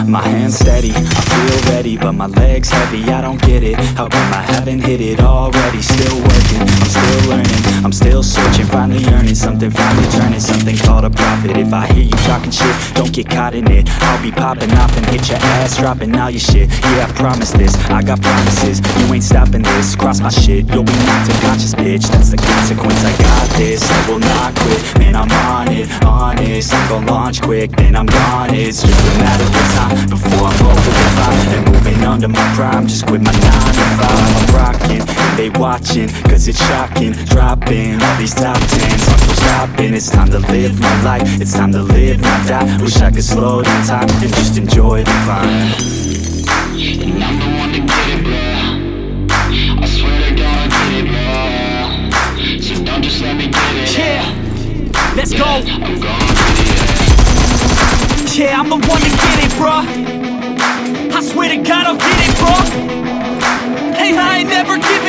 My hands steady, I feel ready, but my legs heavy, I don't get it. How come I haven't hit it already? Still working, I'm still learning, I'm still searching, finally earning something, finally turning something called a profit. If I hear you talking shit, don't get caught in it. I'll be popping off and hit your ass, dropping all your shit. Yeah, I promise this, I got promises, you ain't stopping this. Cross my shit, you'll be knocked unconscious, bitch. That's the consequence, I got this, I will not quit. Man, I'm on it, honest, I'm gon' launch quick, then I'm gone. It's just a matter of time before I'm over the climb and moving under my prime. Just quit my 9 to 5, I'm rocking and they watching, cause it's shocking. Dropping all these top 10s, I'm stopping. It's time to live my life, it's time to live, not die. Wish I could slow down time and just enjoy the climb. And I'm the one to get it, bro. I swear to God I'll get it, bro. So don't just let me get it. Yeah, let's go. I'm gonna get it. Yeah, I'm the one to get it, bruh. I swear to God I'll get it, bruh. Hey, I ain't never giving